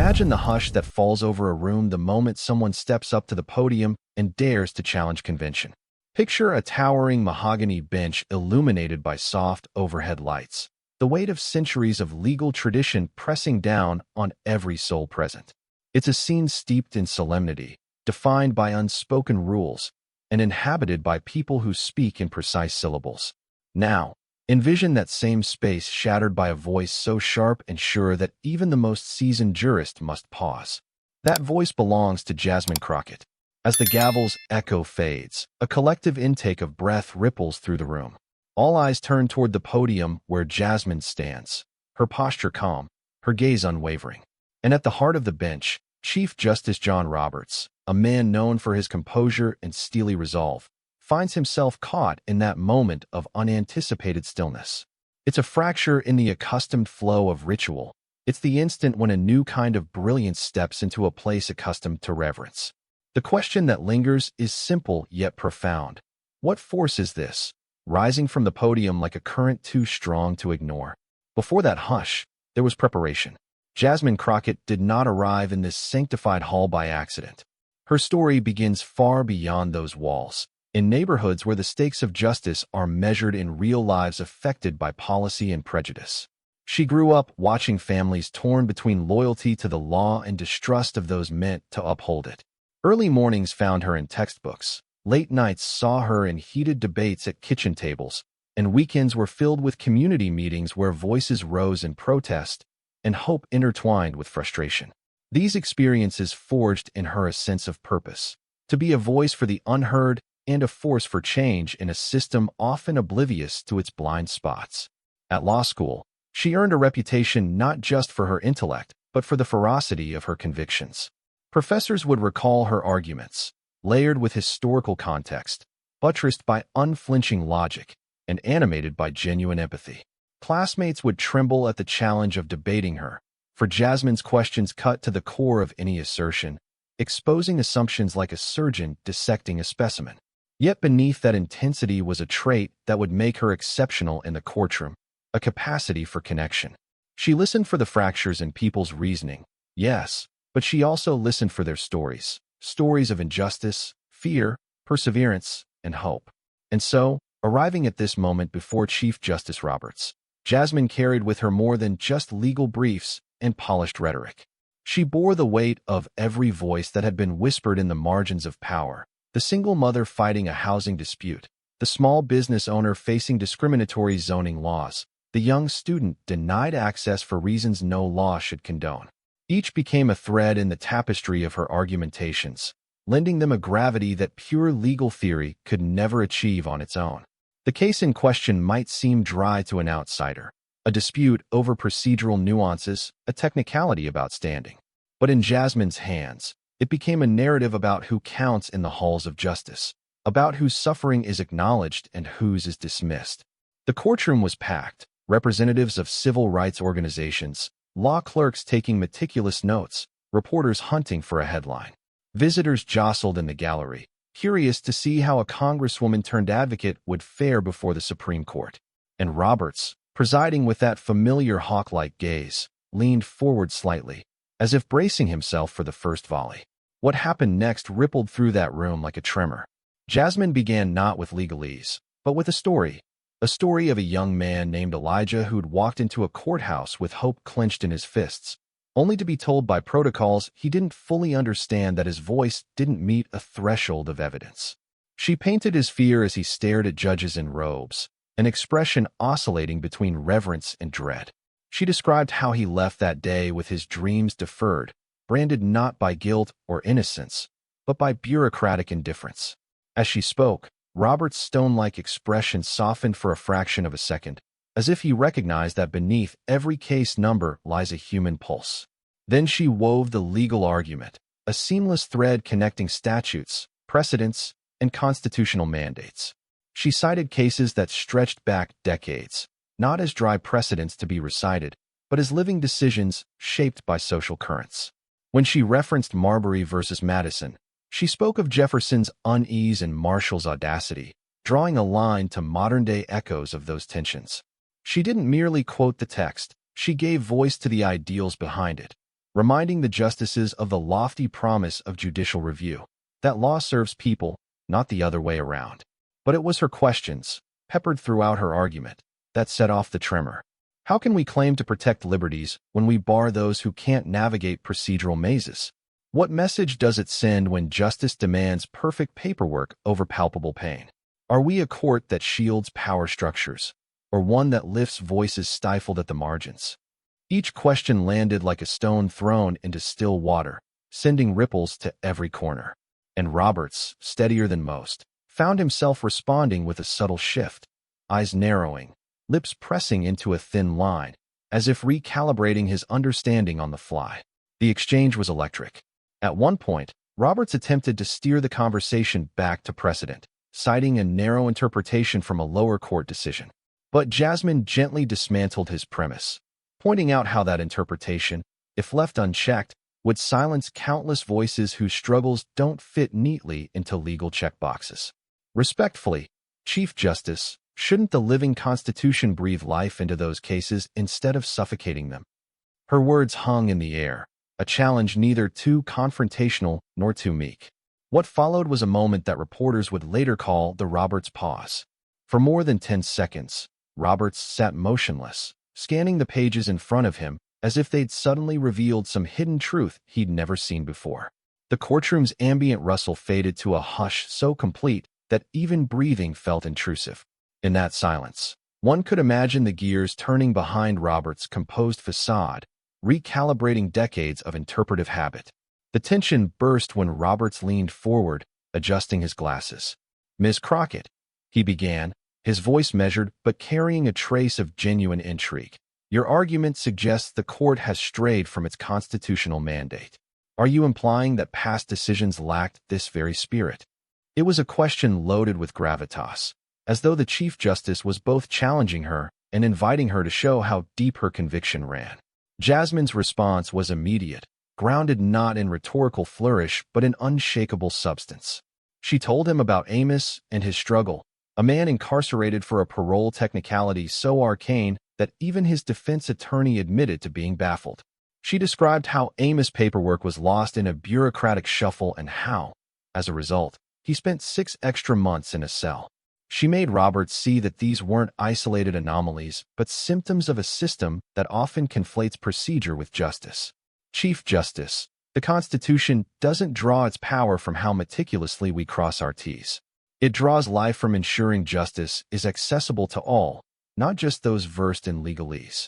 Imagine the hush that falls over a room the moment someone steps up to the podium and dares to challenge convention. Picture a towering mahogany bench illuminated by soft overhead lights, the weight of centuries of legal tradition pressing down on every soul present. It's a scene steeped in solemnity, defined by unspoken rules, and inhabited by people who speak in precise syllables. Now, envision that same space shattered by a voice so sharp and sure that even the most seasoned jurist must pause. That voice belongs to Jasmine Crockett. As the gavel's echo fades, a collective intake of breath ripples through the room. All eyes turn toward the podium where Jasmine stands, her posture calm, her gaze unwavering. And at the heart of the bench, Chief Justice John Roberts, a man known for his composure and steely resolve, finds himself caught in that moment of unanticipated stillness. It's a fracture in the accustomed flow of ritual. It's the instant when a new kind of brilliance steps into a place accustomed to reverence. The question that lingers is simple yet profound. What force is this, rising from the podium like a current too strong to ignore? Before that hush, there was preparation. Jasmine Crockett did not arrive in this sanctified hall by accident. Her story begins far beyond those walls, in neighborhoods where the stakes of justice are measured in real lives affected by policy and prejudice. She grew up watching families torn between loyalty to the law and distrust of those meant to uphold it. Early mornings found her in textbooks, late nights saw her in heated debates at kitchen tables, and weekends were filled with community meetings where voices rose in protest and hope intertwined with frustration. These experiences forged in her a sense of purpose, to be a voice for the unheard and a force for change in a system often oblivious to its blind spots. At law school, she earned a reputation not just for her intellect, but for the ferocity of her convictions. Professors would recall her arguments, layered with historical context, buttressed by unflinching logic, and animated by genuine empathy. Classmates would tremble at the challenge of debating her, for Jasmine's questions cut to the core of any assertion, exposing assumptions like a surgeon dissecting a specimen. Yet beneath that intensity was a trait that would make her exceptional in the courtroom, a capacity for connection. She listened for the fractures in people's reasoning, yes, but she also listened for their stories, stories of injustice, fear, perseverance, and hope. And so, arriving at this moment before Chief Justice Roberts, Jasmine carried with her more than just legal briefs and polished rhetoric. She bore the weight of every voice that had been whispered in the margins of power. The single mother fighting a housing dispute, the small business owner facing discriminatory zoning laws, the young student denied access for reasons no law should condone. Each became a thread in the tapestry of her argumentations, lending them a gravity that pure legal theory could never achieve on its own. The case in question might seem dry to an outsider, a dispute over procedural nuances, a technicality about standing. But in Jasmine's hands, it became a narrative about who counts in the halls of justice, about whose suffering is acknowledged and whose is dismissed. The courtroom was packed, representatives of civil rights organizations, law clerks taking meticulous notes, reporters hunting for a headline. Visitors jostled in the gallery, curious to see how a congresswoman turned advocate would fare before the Supreme Court. And Roberts, presiding with that familiar hawk-like gaze, leaned forward slightly, as if bracing himself for the first volley. What happened next rippled through that room like a tremor. Jasmine began not with legalese, but with a story of a young man named Elijah who'd walked into a courthouse with hope clenched in his fists, only to be told by protocols he didn't fully understand that his voice didn't meet a threshold of evidence. She painted his fear as he stared at judges in robes, an expression oscillating between reverence and dread. She described how he left that day with his dreams deferred, branded not by guilt or innocence, but by bureaucratic indifference. As she spoke, Robert's stone-like expression softened for a fraction of a second, as if he recognized that beneath every case number lies a human pulse. Then she wove the legal argument, a seamless thread connecting statutes, precedents, and constitutional mandates. She cited cases that stretched back decades, not as dry precedents to be recited, but as living decisions shaped by social currents. When she referenced Marbury versus Madison, she spoke of Jefferson's unease and Marshall's audacity, drawing a line to modern-day echoes of those tensions. She didn't merely quote the text, she gave voice to the ideals behind it, reminding the justices of the lofty promise of judicial review, that law serves people, not the other way around. But it was her questions, peppered throughout her argument, that set off the tremor. How can we claim to protect liberties when we bar those who can't navigate procedural mazes? What message does it send when justice demands perfect paperwork over palpable pain? Are we a court that shields power structures, or one that lifts voices stifled at the margins? Each question landed like a stone thrown into still water, sending ripples to every corner. And Roberts, steadier than most, found himself responding with a subtle shift, eyes narrowing, lips pressing into a thin line, as if recalibrating his understanding on the fly. The exchange was electric. At one point, Roberts attempted to steer the conversation back to precedent, citing a narrow interpretation from a lower court decision. But Jasmine gently dismantled his premise, pointing out how that interpretation, if left unchecked, would silence countless voices whose struggles don't fit neatly into legal checkboxes. Respectfully, Chief Justice, shouldn't the living Constitution breathe life into those cases instead of suffocating them? Her words hung in the air, a challenge neither too confrontational nor too meek. What followed was a moment that reporters would later call the Roberts pause. For more than 10 seconds, Roberts sat motionless, scanning the pages in front of him as if they'd suddenly revealed some hidden truth he'd never seen before. The courtroom's ambient rustle faded to a hush so complete that even breathing felt intrusive. In that silence, one could imagine the gears turning behind Roberts' composed facade, recalibrating decades of interpretive habit. The tension burst when Roberts leaned forward, adjusting his glasses. "Ms. Crockett," he began, his voice measured but carrying a trace of genuine intrigue. "Your argument suggests the court has strayed from its constitutional mandate. Are you implying that past decisions lacked this very spirit?" It was a question loaded with gravitas, as though the Chief Justice was both challenging her and inviting her to show how deep her conviction ran. Jasmine's response was immediate, grounded not in rhetorical flourish but in unshakable substance. She told him about Amos and his struggle, a man incarcerated for a parole technicality so arcane that even his defense attorney admitted to being baffled. She described how Amos' paperwork was lost in a bureaucratic shuffle and how, as a result, he spent 6 extra months in a cell. She made Roberts see that these weren't isolated anomalies, but symptoms of a system that often conflates procedure with justice. Chief Justice, the Constitution doesn't draw its power from how meticulously we cross our T's. It draws life from ensuring justice is accessible to all, not just those versed in legalese.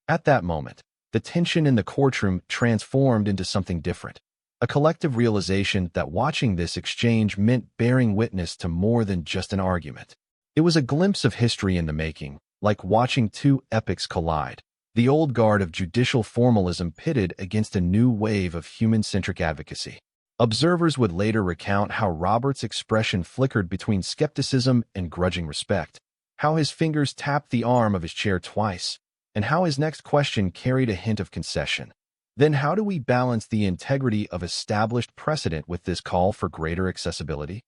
At that moment, the tension in the courtroom transformed into something different. A collective realization that watching this exchange meant bearing witness to more than just an argument. It was a glimpse of history in the making, like watching two epics collide. The old guard of judicial formalism pitted against a new wave of human-centric advocacy. Observers would later recount how Roberts' expression flickered between skepticism and grudging respect, how his fingers tapped the arm of his chair twice, and how his next question carried a hint of concession. Then how do we balance the integrity of established precedent with this call for greater accessibility?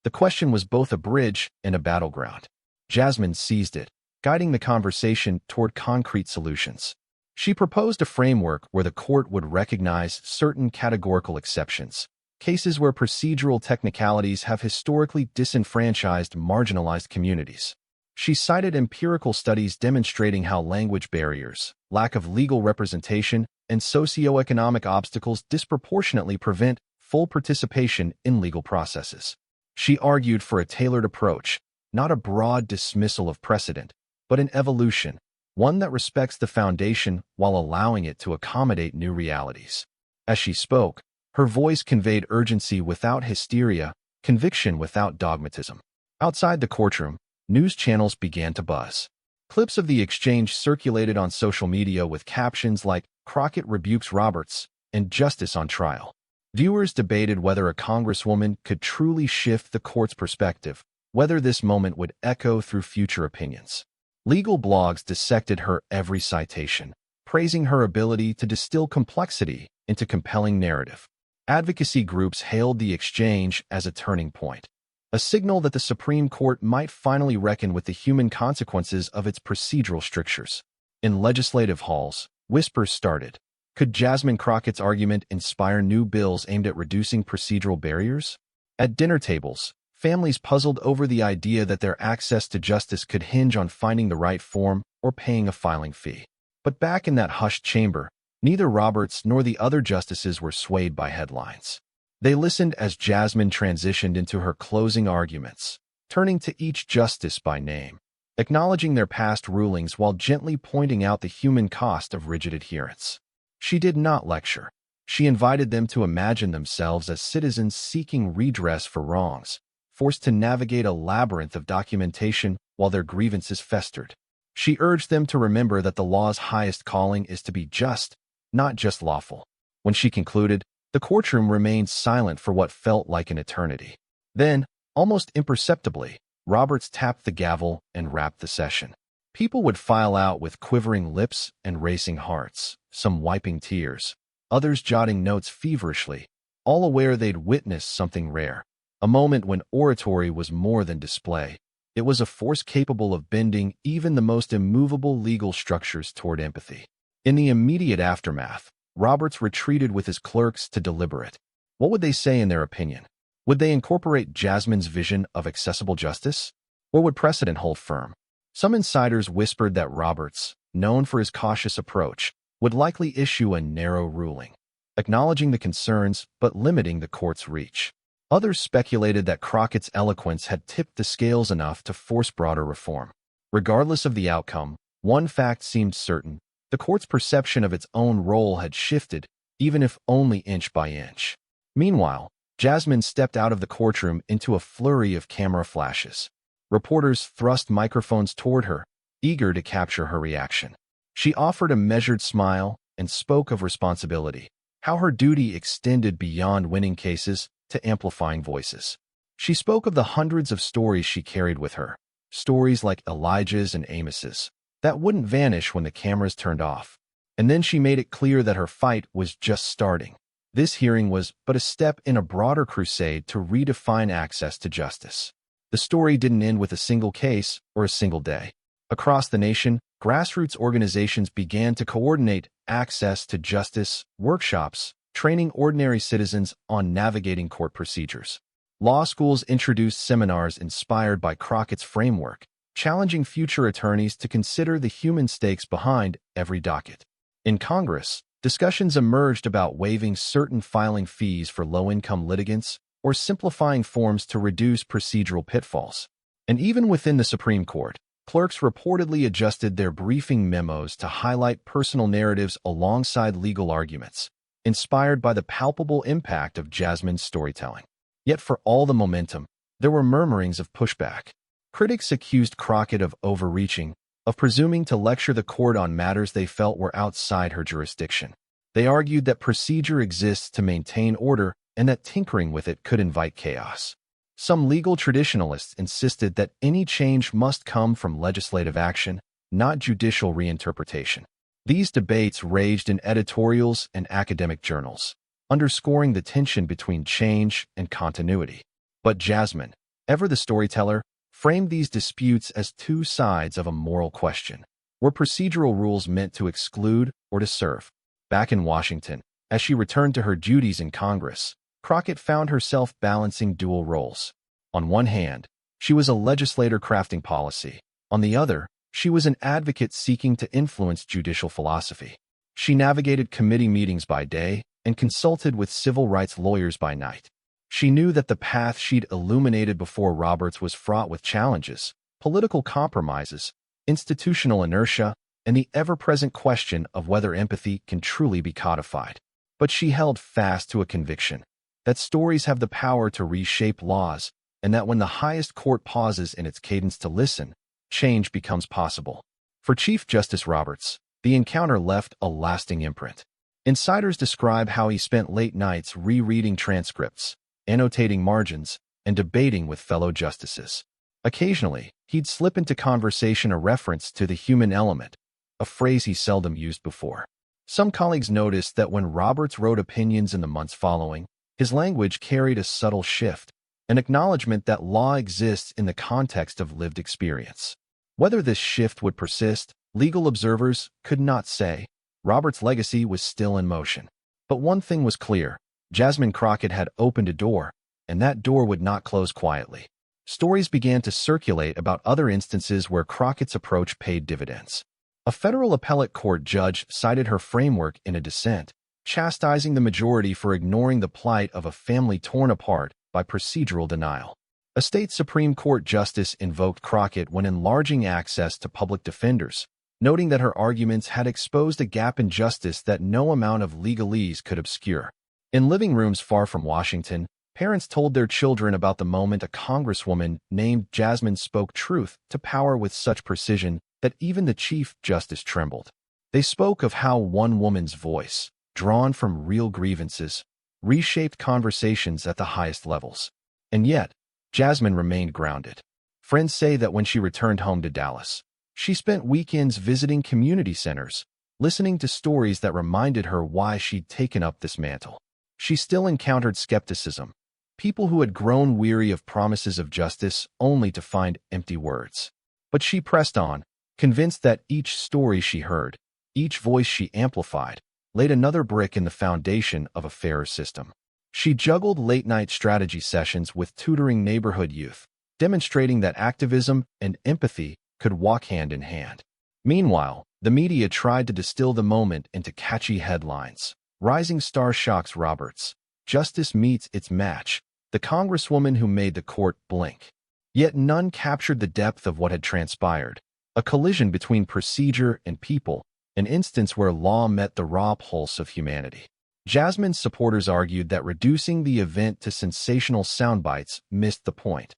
The question was both a bridge and a battleground. Jasmine seized it, guiding the conversation toward concrete solutions. She proposed a framework where the court would recognize certain categorical exceptions, cases where procedural technicalities have historically disenfranchised marginalized communities. She cited empirical studies demonstrating how language barriers, lack of legal representation, and socioeconomic obstacles disproportionately prevent full participation in legal processes. She argued for a tailored approach, not a broad dismissal of precedent, but an evolution, one that respects the foundation while allowing it to accommodate new realities. As she spoke, her voice conveyed urgency without hysteria, conviction without dogmatism. Outside the courtroom, news channels began to buzz. Clips of the exchange circulated on social media with captions like "Crockett rebukes Roberts" and "Justice on trial." Viewers debated whether a congresswoman could truly shift the court's perspective, whether this moment would echo through future opinions. Legal blogs dissected her every citation, praising her ability to distill complexity into compelling narrative. Advocacy groups hailed the exchange as a turning point, a signal that the Supreme Court might finally reckon with the human consequences of its procedural strictures. In legislative halls, whispers started. Could Jasmine Crockett's argument inspire new bills aimed at reducing procedural barriers? At dinner tables, families puzzled over the idea that their access to justice could hinge on finding the right form or paying a filing fee. But back in that hushed chamber, neither Roberts nor the other justices were swayed by headlines. They listened as Jasmine transitioned into her closing arguments, turning to each justice by name, acknowledging their past rulings while gently pointing out the human cost of rigid adherence. She did not lecture. She invited them to imagine themselves as citizens seeking redress for wrongs, forced to navigate a labyrinth of documentation while their grievances festered. She urged them to remember that the law's highest calling is to be just, not just lawful. When she concluded, the courtroom remained silent for what felt like an eternity. Then, almost imperceptibly, Roberts tapped the gavel and wrapped the session. People would file out with quivering lips and racing hearts, some wiping tears, others jotting notes feverishly, all aware they'd witnessed something rare, a moment when oratory was more than display. It was a force capable of bending even the most immovable legal structures toward empathy. In the immediate aftermath, Roberts retreated with his clerks to deliberate. What would they say in their opinion? Would they incorporate Jasmine's vision of accessible justice? Or would precedent hold firm? Some insiders whispered that Roberts, known for his cautious approach, would likely issue a narrow ruling, acknowledging the concerns but limiting the court's reach. Others speculated that Crockett's eloquence had tipped the scales enough to force broader reform. Regardless of the outcome, one fact seemed certain: the court's perception of its own role had shifted, even if only inch by inch. Meanwhile, Jasmine stepped out of the courtroom into a flurry of camera flashes. Reporters thrust microphones toward her, eager to capture her reaction. She offered a measured smile and spoke of responsibility, how her duty extended beyond winning cases to amplifying voices. She spoke of the hundreds of stories she carried with her, stories like Elijah's and Amos's, that wouldn't vanish when the cameras turned off. And then she made it clear that her fight was just starting. This hearing was but a step in a broader crusade to redefine access to justice. The story didn't end with a single case or a single day. Across the nation, grassroots organizations began to coordinate access to justice workshops, training ordinary citizens on navigating court procedures. Law schools introduced seminars inspired by Crockett's framework, challenging future attorneys to consider the human stakes behind every docket. In Congress, discussions emerged about waiving certain filing fees for low-income litigants or simplifying forms to reduce procedural pitfalls. And even within the Supreme Court, clerks reportedly adjusted their briefing memos to highlight personal narratives alongside legal arguments, inspired by the palpable impact of Jasmine's storytelling. Yet for all the momentum, there were murmurings of pushback. Critics accused Crockett of overreaching, of presuming to lecture the court on matters they felt were outside her jurisdiction. They argued that procedure exists to maintain order and that tinkering with it could invite chaos. Some legal traditionalists insisted that any change must come from legislative action, not judicial reinterpretation. These debates raged in editorials and academic journals, underscoring the tension between change and continuity. But Jasmine, ever the storyteller, framed these disputes as two sides of a moral question. Were procedural rules meant to exclude or to serve? Back in Washington, as she returned to her duties in Congress, Crockett found herself balancing dual roles. On one hand, she was a legislator crafting policy. On the other, she was an advocate seeking to influence judicial philosophy. She navigated committee meetings by day and consulted with civil rights lawyers by night. She knew that the path she'd illuminated before Roberts was fraught with challenges, political compromises, institutional inertia, and the ever-present question of whether empathy can truly be codified. But she held fast to a conviction that stories have the power to reshape laws, and that when the highest court pauses in its cadence to listen, change becomes possible. For Chief Justice Roberts, the encounter left a lasting imprint. Insiders describe how he spent late nights rereading transcripts, annotating margins, and debating with fellow justices. Occasionally, he'd slip into conversation a reference to the human element, a phrase he seldom used before. Some colleagues noticed that when Roberts wrote opinions in the months following, his language carried a subtle shift, an acknowledgement that law exists in the context of lived experience. Whether this shift would persist, legal observers could not say. Roberts' legacy was still in motion. But one thing was clear: Jasmine Crockett had opened a door, and that door would not close quietly. Stories began to circulate about other instances where Crockett's approach paid dividends. A federal appellate court judge cited her framework in a dissent, chastising the majority for ignoring the plight of a family torn apart by procedural denial. A state Supreme Court justice invoked Crockett when enlarging access to public defenders, noting that her arguments had exposed a gap in justice that no amount of legalese could obscure. In living rooms far from Washington, parents told their children about the moment a congresswoman named Jasmine spoke truth to power with such precision that even the Chief Justice trembled. They spoke of how one woman's voice, drawn from real grievances, reshaped conversations at the highest levels. And yet, Jasmine remained grounded. Friends say that when she returned home to Dallas, she spent weekends visiting community centers, listening to stories that reminded her why she'd taken up this mantle. She still encountered skepticism, people who had grown weary of promises of justice only to find empty words. But she pressed on, convinced that each story she heard, each voice she amplified, laid another brick in the foundation of a fairer system. She juggled late-night strategy sessions with tutoring neighborhood youth, demonstrating that activism and empathy could walk hand in hand. Meanwhile, the media tried to distill the moment into catchy headlines. Rising star shocks Roberts. Justice meets its match. The congresswoman who made the court blink. Yet none captured the depth of what had transpired. A collision between procedure and people, an instance where law met the raw pulse of humanity. Jasmine's supporters argued that reducing the event to sensational soundbites missed the point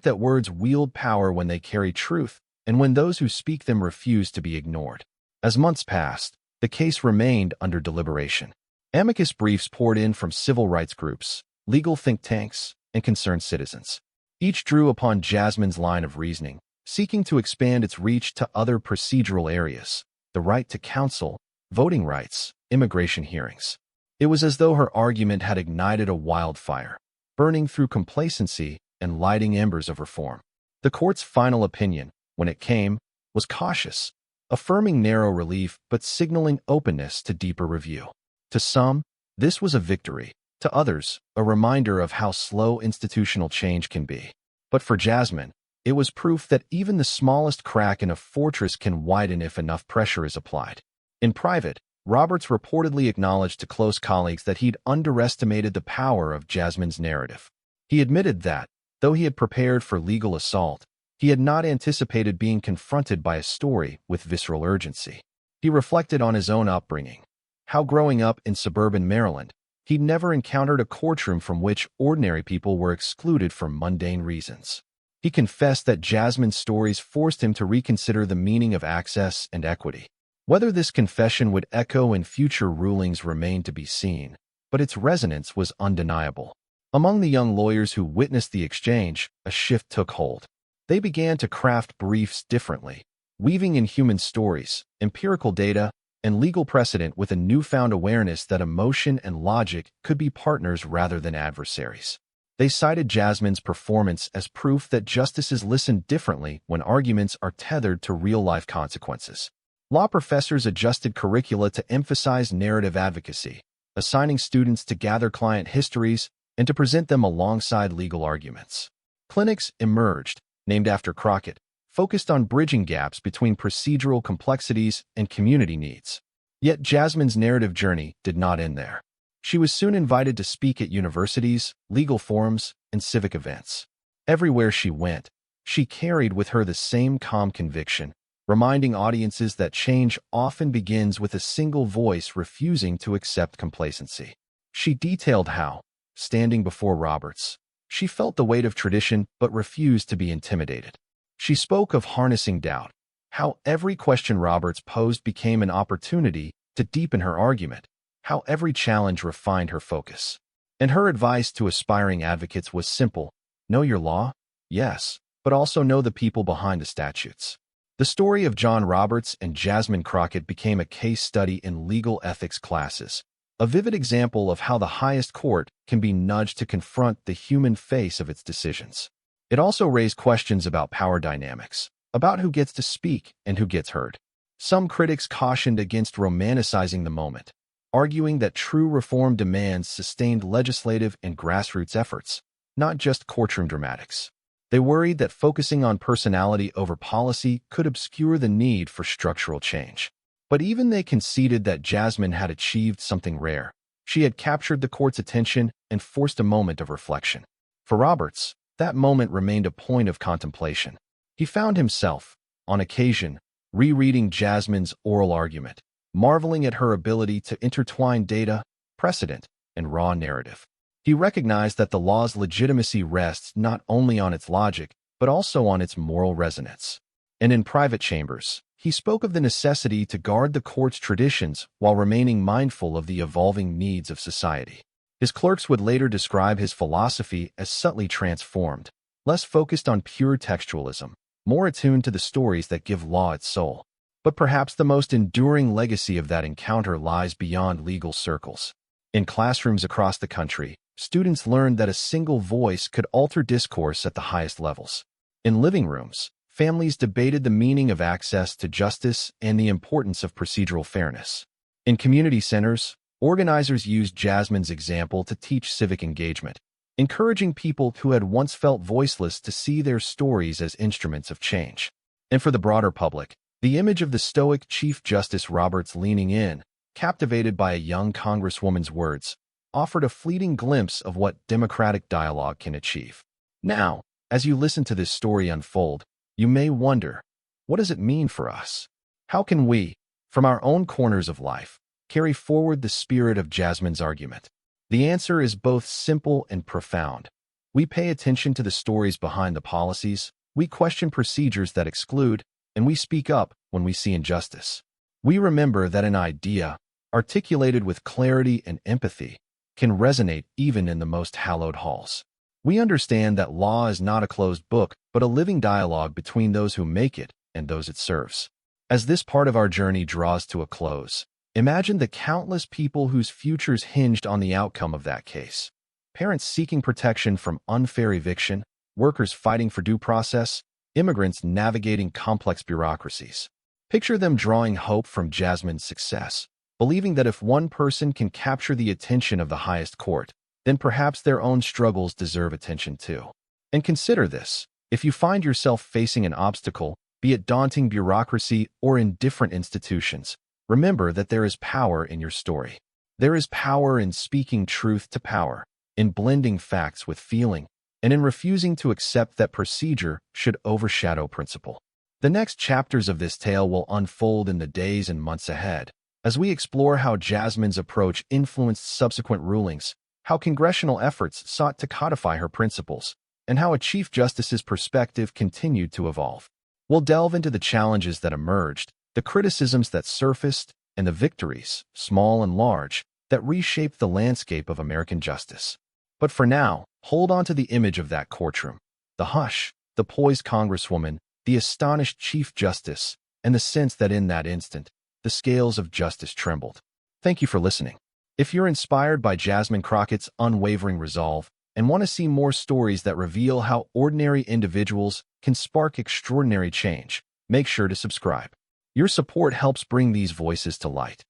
that words wield power when they carry truth, and when those who speak them refuse to be ignored. As months passed, the case remained under deliberation. Amicus briefs poured in from civil rights groups, legal think tanks, and concerned citizens. Each drew upon Jasmine's line of reasoning, seeking to expand its reach to other procedural areas: the right to counsel, voting rights, immigration hearings. It was as though her argument had ignited a wildfire, burning through complacency and lighting embers of reform. The court's final opinion, when it came, was cautious, affirming narrow relief but signaling openness to deeper review. To some, this was a victory. To others, a reminder of how slow institutional change can be. But for Jasmine, it was proof that even the smallest crack in a fortress can widen if enough pressure is applied. In private, Roberts reportedly acknowledged to close colleagues that he'd underestimated the power of Jasmine's narrative. He admitted that, though he had prepared for legal assault, he had not anticipated being confronted by a story with visceral urgency. He reflected on his own upbringing, how growing up in suburban Maryland, he'd never encountered a courtroom from which ordinary people were excluded for mundane reasons. He confessed that Jasmine's stories forced him to reconsider the meaning of access and equity. Whether this confession would echo in future rulings remained to be seen, but its resonance was undeniable. Among the young lawyers who witnessed the exchange, a shift took hold. They began to craft briefs differently, weaving in human stories, empirical data, and legal precedent with a newfound awareness that emotion and logic could be partners rather than adversaries. They cited Jasmine's performance as proof that justices listen differently when arguments are tethered to real-life consequences. Law professors adjusted curricula to emphasize narrative advocacy, assigning students to gather client histories and to present them alongside legal arguments. Clinics emerged, named after Crockett, focused on bridging gaps between procedural complexities and community needs. Yet Jasmine's narrative journey did not end there. She was soon invited to speak at universities, legal forums, and civic events. Everywhere she went, she carried with her the same calm conviction, reminding audiences that change often begins with a single voice refusing to accept complacency. She detailed how, standing before Roberts, she felt the weight of tradition but refused to be intimidated. She spoke of harnessing doubt, how every question Roberts posed became an opportunity to deepen her argument, how every challenge refined her focus. And her advice to aspiring advocates was simple: know your law, yes, but also know the people behind the statutes. The story of John Roberts and Jasmine Crockett became a case study in legal ethics classes, a vivid example of how the highest court can be nudged to confront the human face of its decisions. It also raised questions about power dynamics, about who gets to speak and who gets heard. Some critics cautioned against romanticizing the moment, arguing that true reform demands sustained legislative and grassroots efforts, not just courtroom dramatics. They worried that focusing on personality over policy could obscure the need for structural change. But even they conceded that Jasmine had achieved something rare. She had captured the court's attention and forced a moment of reflection. For Roberts, that moment remained a point of contemplation. He found himself, on occasion, rereading Jasmine's oral argument, marveling at her ability to intertwine data, precedent, and raw narrative. He recognized that the law's legitimacy rests not only on its logic, but also on its moral resonance. And in private chambers, he spoke of the necessity to guard the court's traditions while remaining mindful of the evolving needs of society. His clerks would later describe his philosophy as subtly transformed, less focused on pure textualism, more attuned to the stories that give law its soul. But perhaps the most enduring legacy of that encounter lies beyond legal circles. In classrooms across the country, students learned that a single voice could alter discourse at the highest levels. In living rooms, families debated the meaning of access to justice and the importance of procedural fairness. In community centers, organizers used Jasmine's example to teach civic engagement, encouraging people who had once felt voiceless to see their stories as instruments of change. And for the broader public, the image of the stoic Chief Justice Roberts leaning in, captivated by a young congresswoman's words, offered a fleeting glimpse of what democratic dialogue can achieve. Now, as you listen to this story unfold, you may wonder, what does it mean for us? How can we, from our own corners of life, carry forward the spirit of Jasmine's argument? The answer is both simple and profound. We pay attention to the stories behind the policies, we question procedures that exclude, and we speak up when we see injustice. We remember that an idea, articulated with clarity and empathy, can resonate even in the most hallowed halls. We understand that law is not a closed book, but a living dialogue between those who make it and those it serves. As this part of our journey draws to a close, imagine the countless people whose futures hinged on the outcome of that case. Parents seeking protection from unfair eviction, workers fighting for due process, immigrants navigating complex bureaucracies. Picture them drawing hope from Jasmine's success, believing that if one person can capture the attention of the highest court, then perhaps their own struggles deserve attention too. And consider this: if you find yourself facing an obstacle, be it daunting bureaucracy or in different institutions, remember that there is power in your story. There is power in speaking truth to power, in blending facts with feeling, and in refusing to accept that procedure should overshadow principle. The next chapters of this tale will unfold in the days and months ahead, as we explore how Jasmine's approach influenced subsequent rulings, how congressional efforts sought to codify her principles, and how a Chief Justice's perspective continued to evolve. We'll delve into the challenges that emerged, the criticisms that surfaced, and the victories, small and large, that reshaped the landscape of American justice. But for now, hold on to the image of that courtroom, the hush, the poised Congresswoman, the astonished Chief Justice, and the sense that in that instant, the scales of justice trembled. Thank you for listening. If you're inspired by Jasmine Crockett's unwavering resolve and want to see more stories that reveal how ordinary individuals can spark extraordinary change, make sure to subscribe. Your support helps bring these voices to light.